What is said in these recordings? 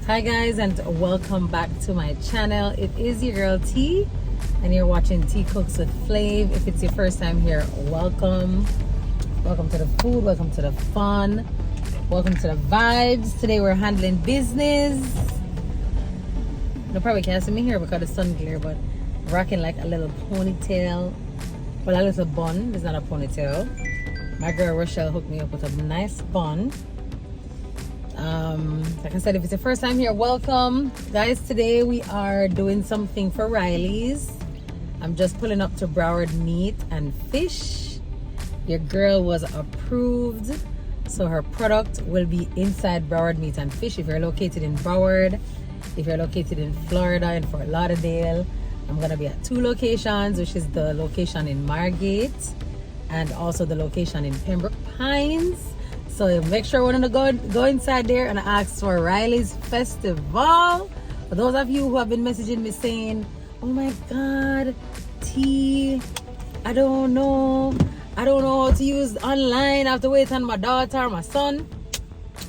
Hi guys, and welcome back to my channel. It is your girl T, and you're watching T Cooks with FLAVE. If it's your first time here, welcome. Welcome to the food, welcome to the fun, welcome to the vibes. Today we're handling business. You probably can't see me here because the sun glare, but rocking like a little ponytail. Well, a little bun. It's not a ponytail. My girl Rochelle hooked me up with a nice bun. Like I said, if it's your first time here, welcome guys. Today we are doing something for Riley's. I'm just pulling up to Broward Meat and Fish. Your girl was approved, so her product will be inside Broward Meat and Fish. If you're located in Broward, if you're located in Florida, in Fort Lauderdale, I'm gonna be at two locations, which is the location in Margate and also the location in Pembroke Pines. So make sure we're gonna go inside there and ask for Riley's Festival. For those of you who have been messaging me saying, oh my God, T, I don't know how to use online. I have to wait on my daughter or my son.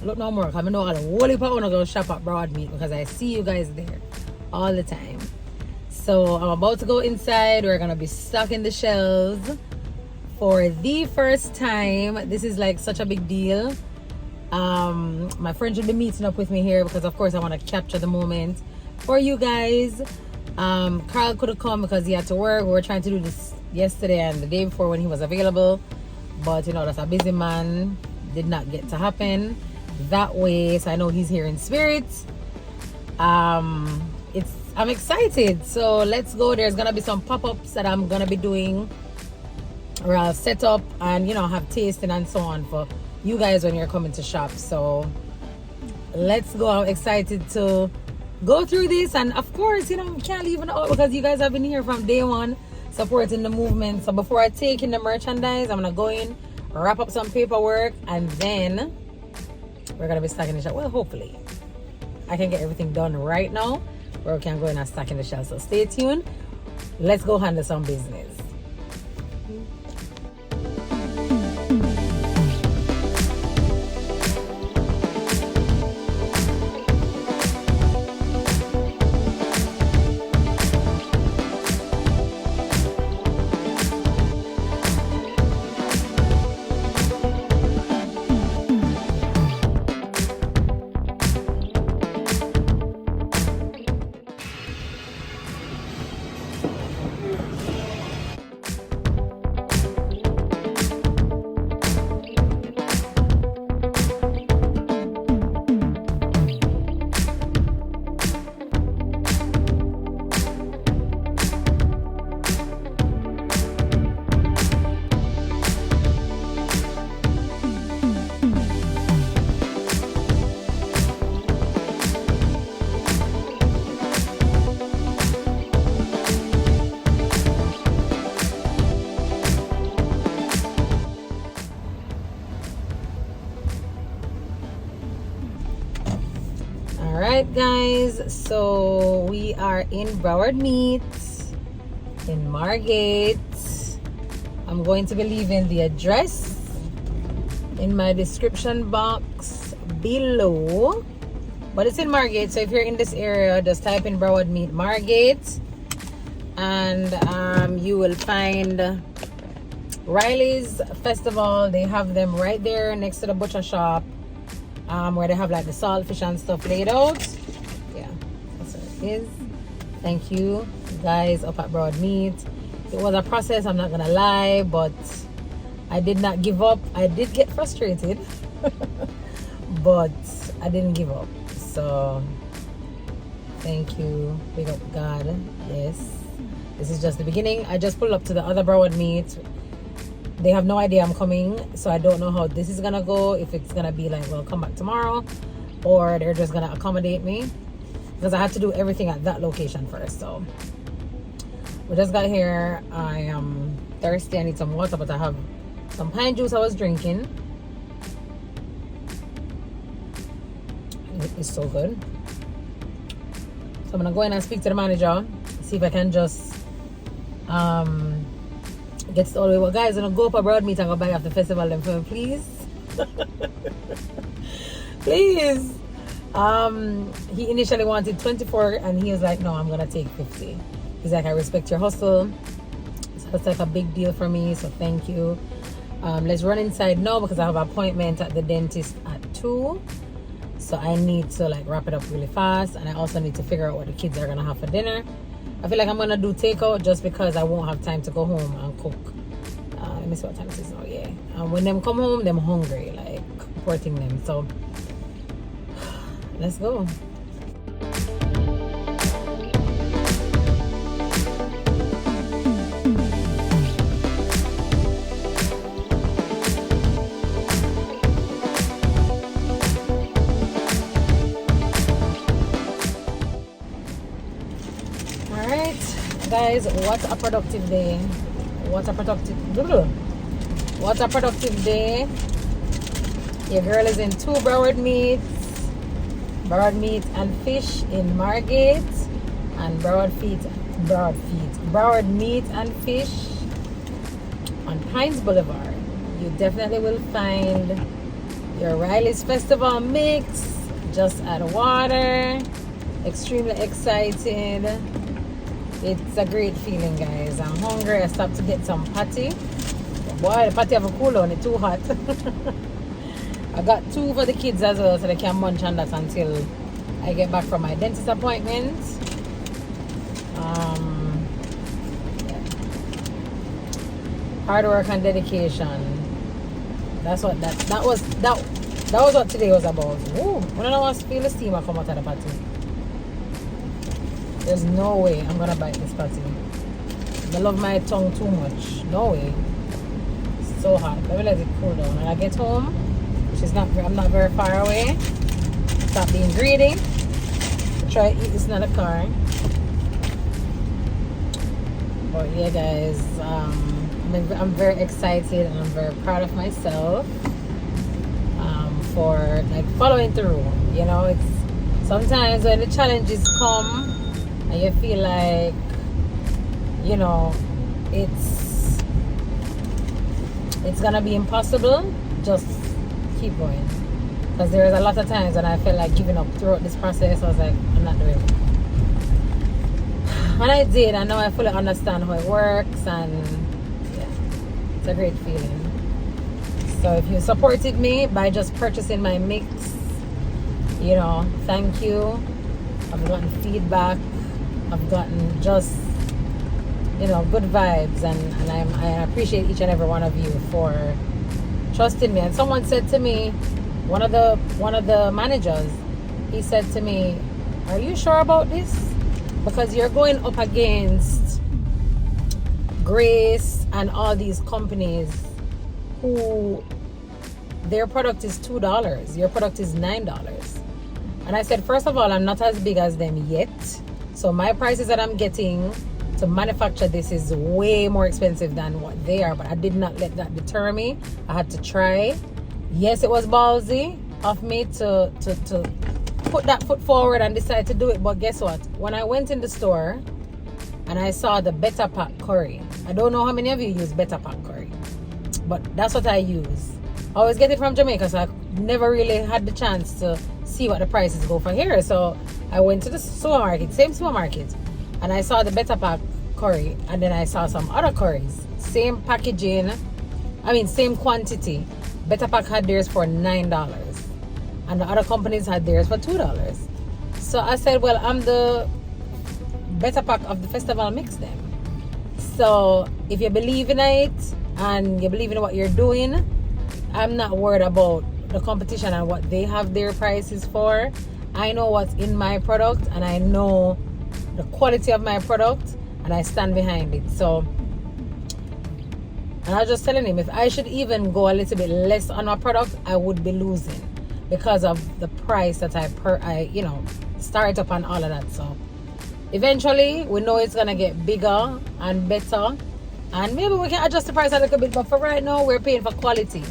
Look no more, because I know all the whole heap of wanna go shop at Broad Meat because I see you guys there all the time. So I'm about to go inside. We're gonna be stocking the shelves for the first time. This is like such a big deal. My friends will be meeting up with me here because of course I want to capture the moment for you guys. Carl couldn't come because he had to work. We were trying to do this yesterday and the day before when he was available, but you know, that's a busy man. Did not get to happen that way, so I know he's here in spirit. I'm excited, so let's go. There's gonna be some pop-ups that I'm gonna be doing, or I'll set up and, you know, have tasting and so on for you guys when you're coming to shop. So let's go. I'm excited to go through this, and of course, you know, we can't leave it out because you guys have been here from day one supporting the movement. So before I take in the merchandise, I'm gonna go in, wrap up some paperwork, and then we're gonna be stacking the shelf. Well, hopefully I can get everything done right now where we can go in and stack in the shelf. So stay tuned. Let's go handle some business. Alright guys, so we are in Broward Meat in Margate. I'm going to be leaving the address in my description box below, but it's in Margate, so if you're in this area, just type in Broward Meat Margate and you will find Riley's Festival. They have them right there next to the butcher shop, where they have like the saltfish and stuff laid out. Yeah, that's what it is. Thank you guys up at Broad Meat. It was a process, I'm not gonna lie, but I did not give up. I did get frustrated but I didn't give up. So thank you, big up God. Yes, this is just the beginning. I just pulled up to the other Broward Meat. They have no idea I'm coming, so I don't know how this is gonna go. If it's gonna be like, well, come back tomorrow, or they're just gonna accommodate me, because I had to do everything at that location first. So we just got here. I am thirsty. I need some water, but I have some pine juice I was drinking. It is so good. So I'm gonna go in and speak to the manager, see if I can just get it all the way. Well, guys, I'm gonna go up abroad meet and go buy off the festival then for me, please. Please. He initially wanted 24 and he was like, no, I'm gonna take 50. He's like, I respect your hustle. So it's like a big deal for me, so thank you. Let's run inside now because I have an appointment at the dentist at 2. So I need to like wrap it up really fast, and I also need to figure out what the kids are gonna have for dinner. I feel like I'm gonna do takeout just because I won't have time to go home and cook. Let me see what time it is now. Yeah, when them come home, them hungry, like supporting them. So let's go. Guys, what a productive day. What a productive day. Your girl is in 2 Broward meet and fish in Margate, and Broward meat and fish on Pines Boulevard. You definitely will find your Riley's Festival mix. Just add water. Extremely excited. It's a great feeling, guys. I'm hungry. I stopped to get some patty. Boy, the patty have a cool on it, too hot. I got 2 for the kids as well, so they can munch on that until I get back from my dentist appointment. Yeah. Hard work and dedication. That's what that was what today was about. Ooh, when I want to feel the steam come out of the patty. There's no way I'm gonna bite this patty. I love my tongue too much. No way. It's so hot. Let me let it cool down. When I get home, I'm not very far away. Stop being greedy. Try to eat this in the car. But yeah, guys, I'm very excited and I'm very proud of myself for like following through. You know, it's sometimes when the challenges come and you feel like, you know, it's gonna be impossible, just keep going. Because there's a lot of times when I felt like giving up throughout this process. I was like, I'm not doing it. And I did, and now I fully understand how it works, and yeah, it's a great feeling. So if you supported me by just purchasing my mix, you know, thank you. I've gotten feedback. I've gotten just, you know, good vibes, and I appreciate each and every one of you for trusting me. And someone said to me, one of the managers, he said to me, "Are you sure about this? Because you're going up against Grace and all these companies who their product is $2, your product is $9." And I said, first of all, I'm not as big as them yet. So my prices that I'm getting to manufacture this is way more expensive than what they are. But I did not let that deter me. I had to try. Yes, it was ballsy of me to put that foot forward and decide to do it. But guess what? When I went in the store and I saw the Better Pack curry. I don't know how many of you use Better Pack curry, but that's what I use. I always get it from Jamaica, so I never really had the chance to see what the prices go for here. So I went to the supermarket, same supermarket, and I saw the Better Pack curry, and then I saw some other curries, same packaging, same quantity. Better Pack had theirs for $9, and the other companies had theirs for $2. So I said, well, I'm the Better Pack of the festival mix then. So if you believe in it and you believe in what you're doing, I'm not worried about the competition and what they have their prices for. I know what's in my product, and I know the quality of my product, and I stand behind it. So, and I was just telling him, if I should even go a little bit less on my product, I would be losing because of the price that I start up and all of that. So eventually we know it's gonna get bigger and better, and maybe we can adjust the price a little bit, but for right now we're paying for quality.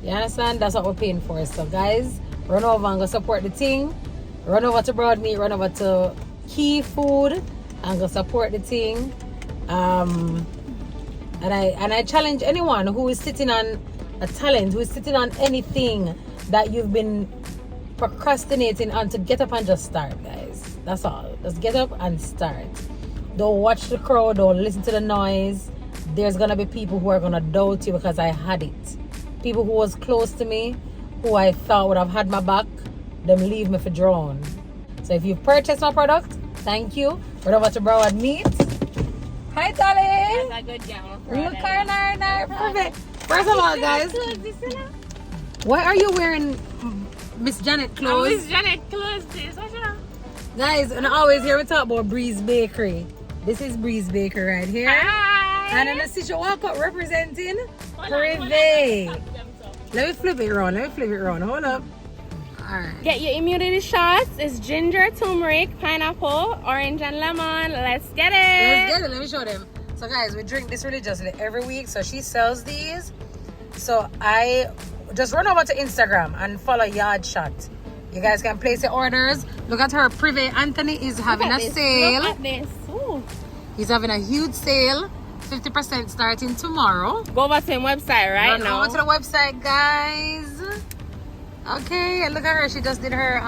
You understand? That's what we're paying for. So guys, run over and go support the thing. Run over to Broad Meat, run over to Key Food and go support the thing. And I challenge anyone who is sitting on a talent, who is sitting on anything that you've been procrastinating on to get up and just start, guys. That's all. Just get up and start. Don't watch the crowd. Don't listen to the noise. There's gonna be people who are gonna doubt you because I had it. People who was close to me, who I thought would have had my back, them leave me for drawn. So if you've purchased my product, thank you. We're over to Broward Meat. Hi, darling. That's a good job. Look, perfect. First of all, guys, why are you wearing Miss Janet clothes? Miss Janet clothes. Guys, and I always hear we talk about Breeze Bakery. This is Breeze Bakery right here. Hi. And then I see you walk up representing Prive. Let me flip it around. Hold up. Alright. Get your immunity shots. It's ginger, turmeric, pineapple, orange, and lemon. Let's get it. Let me show them. So guys, we drink this religiously every week. So she sells these. So I just run over to Instagram and follow Yard Shot. You guys can place your orders. Look at her. Prive Anthony is having a sale. Look at this. Ooh. He's having a huge sale. 50% starting tomorrow. Go over to his website right now. Go to the website, guys. Okay, and look at her. She just did her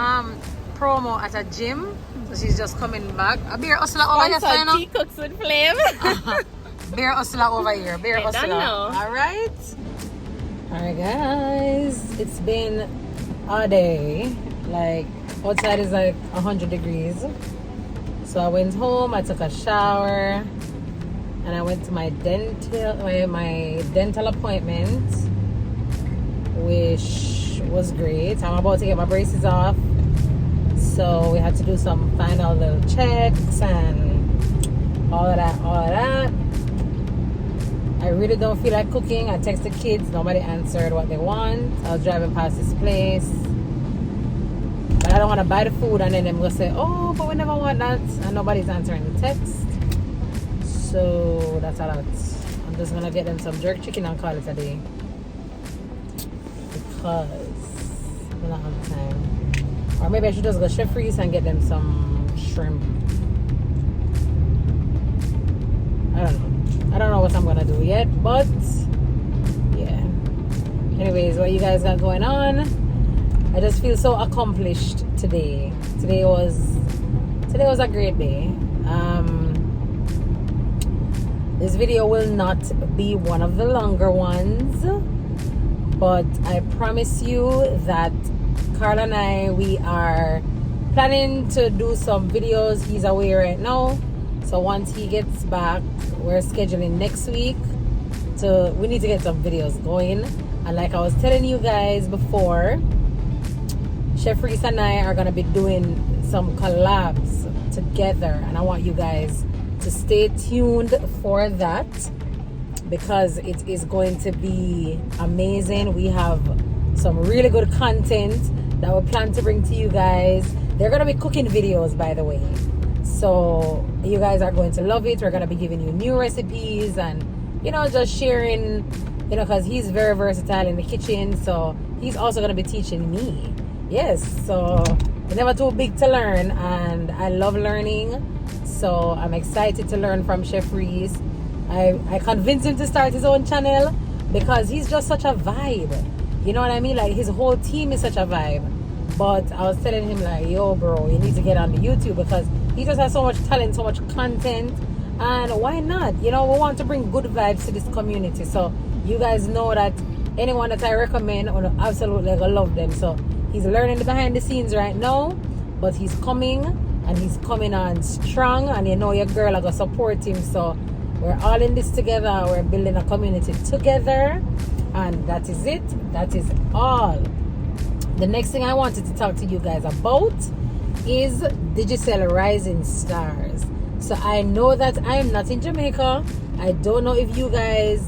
promo at a gym. So she's just coming back. A beer hustler over here, Final. Tea cooks with FLAVE. Beer hustler over here. Beer hustler. Alright, guys. It's been a day. Like, outside is like 100 degrees. So I went home, I took a shower, and I went to my dental appointment, which was great. I'm about to get my braces off, so we had to do some final little checks and all of that. I really don't feel like cooking. I texted kids, nobody answered what they want. I was driving past this place, but I don't want to buy the food and then them go say, oh, but we never want that, and nobody's answering the text. So that's a lot. I'm just gonna get them some jerk chicken and call it a day, because we don't have time. Or maybe I should just go chef freeze and get them some shrimp. I don't know what I'm gonna do yet, but yeah. Anyways, what you guys got going on? I just feel so accomplished today. Today was a great day. This video will not be one of the longer ones, but I promise you that Carl and I, we are planning to do some videos. He's away right now, so once he gets back, we're scheduling next week. So we need to get some videos going. And like I was telling you guys before, Chef Reese and I are going to be doing some collabs together, and I want you guys to stay tuned for that, because it is going to be amazing. We have some really good content that we plan to bring to you guys. They're going to be cooking videos, by the way, so you guys are going to love it. We're going to be giving you new recipes and, you know, just sharing, you know, because he's very versatile in the kitchen, so he's also going to be teaching me. Yes, so it's never too big to learn, and I love learning. So I'm excited to learn from Chef Reese. I convinced him to start his own channel because he's just such a vibe. You know what I mean? Like, his whole team is such a vibe. But I was telling him, like, yo, bro, you need to get on the YouTube, because he just has so much talent, so much content. And why not? You know, we want to bring good vibes to this community. So you guys know that anyone that I recommend, I absolutely love them. So he's learning the behind the scenes right now, but he's coming, and he's coming on strong, and you know your girl are gonna support him. So we're all in this together. We're building a community together, and that is it. That is all. The next thing I wanted to talk to you guys about is Digicel Rising Stars. So I know that I am not in Jamaica. I don't know if you guys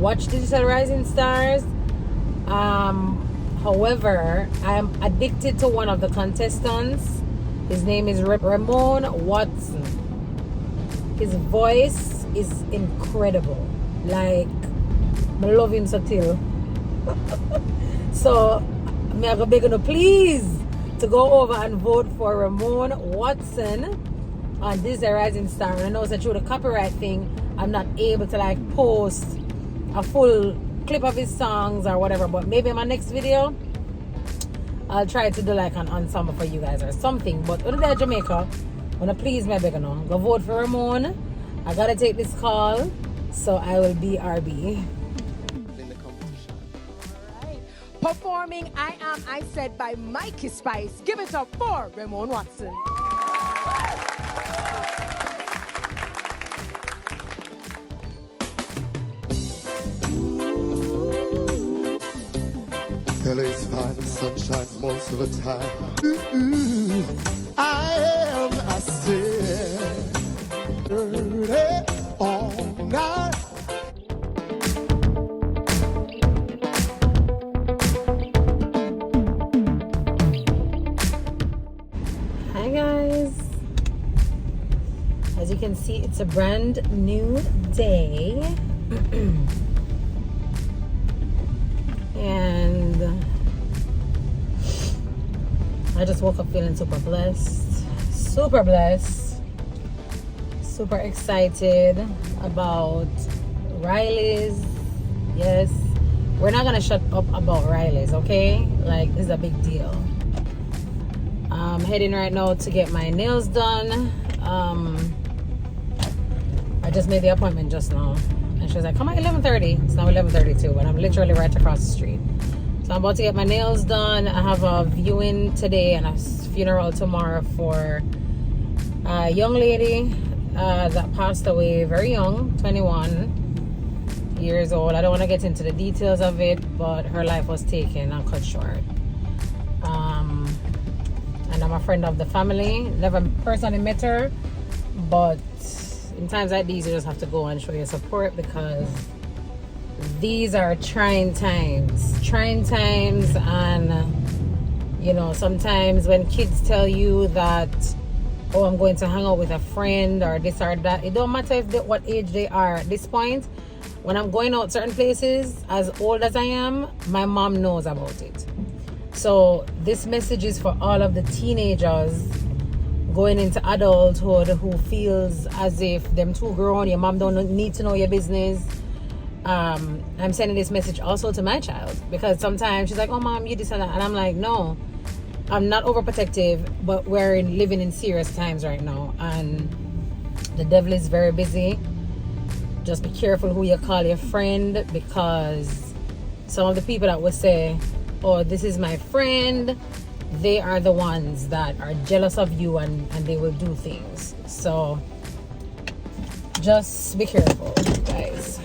watch Digicel Rising Stars. However, I am addicted to one of the contestants. His name is Ramon Watson. His voice is incredible. Like, I love him so till. So, I'm going to beg you please to go over and vote for Ramon Watson on Digicel Rising Star. And I know that through the copyright thing, I'm not able to like post a full clip of his songs or whatever, but maybe in my next video I'll try to do like an ensemble for you guys or something. But when they're Jamaica, wanna please my beg no. Go vote for Ramon. I gotta take this call, so I will be RB. In the competition. Alright. Performing I Am I Said by Mikey Spice. Give it up for Ramon Watson. LA's fine, sunshine most of the time. Ooh, I am, I said, dirty all night. Hi guys. As you can see, it's a brand new day. And I just woke up feeling super blessed, super excited about Riley's. Yes, we're not gonna shut up about Riley's, okay? Like, this is a big deal. I'm heading right now to get my nails done. I just made the appointment just now. And she was like, come at 11:30. It's now 11:32, but I'm literally right across the street. So I'm about to get my nails done. I have a viewing today and a funeral tomorrow for a young lady that passed away very young, 21 years old. I don't want to get into the details of it, but her life was taken and cut short. And I'm a friend of the family. Never personally met her, but in times like these, you just have to go and show your support, because these are trying times. And you know, sometimes when kids tell you that, oh, I'm going to hang out with a friend or this or that, it don't matter what age they are at this point. When I'm going out certain places, as old as I am, my mom knows about it. So this message is for all of the teenagers going into adulthood who feels as if them too grown, your mom don't need to know your business. I'm sending this message also to my child, because sometimes she's like, oh mom, you this and that, and I'm like, no, I'm not overprotective, but we're living in serious times right now, and the devil is very busy. Just be careful who you call your friend, because some of the people that will say, oh, this is my friend, they are the ones that are jealous of you, and they will do things. So just be careful, guys.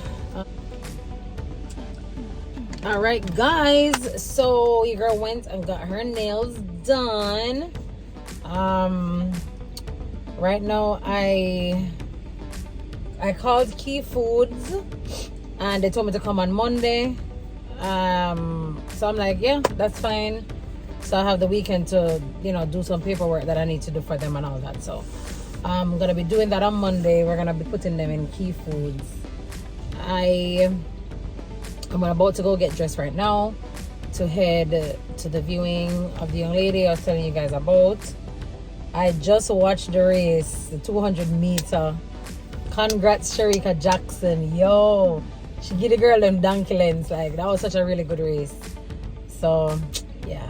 All right, guys, so your girl went and got her nails done. Right now I called Key Foods and they told me to come on Monday. So I'm like, yeah, that's fine. So I have the weekend to, you know, do some paperwork that I need to do for them and all that. So I'm gonna be doing that on Monday. We're gonna be putting them in Key Foods. I'm about to go get dressed right now to head to the viewing of the young lady I was telling you guys about. I just watched the race, the 200 meter. Congrats, Sharika Jackson. Yo, she gave the girl them donkey lens. Like, that was such a really good race. So yeah,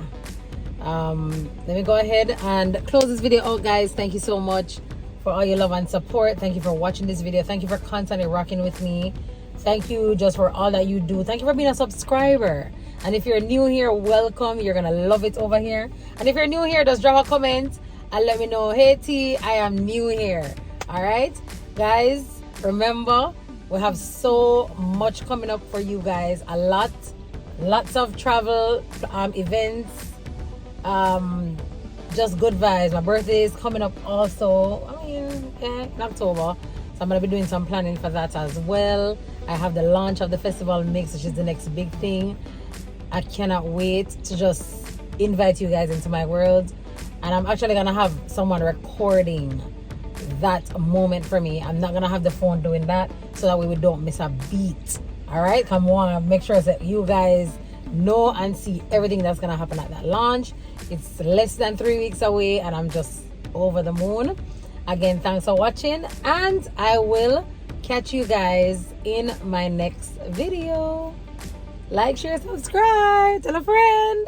let me go ahead and close this video out, guys. Thank you so much for all your love and support. Thank you for watching this video. Thank you for constantly rocking with me. Thank you just for all that you do. Thank you for being a subscriber. And if you're new here, welcome. You're gonna love it over here. And if you're new here, just drop a comment and let me know, hey T, I am new here. All right, guys, remember, we have so much coming up for you guys. Lots of travel events, just good vibes. My birthday is coming up also, in October, so I'm gonna be doing some planning for that as well. I have the launch of the festival mix, which is the next big thing. I cannot wait to just invite you guys into my world, and I'm actually gonna have someone recording that moment for me. I'm not gonna have the phone doing that, so that way we don't miss a beat. All right, come on, make sure that you guys know and see everything that's gonna happen at that launch. It's less than 3 weeks away, and I'm just over the moon. Again, thanks for watching, and I will catch you guys in my next video. Like, share, subscribe, tell a friend.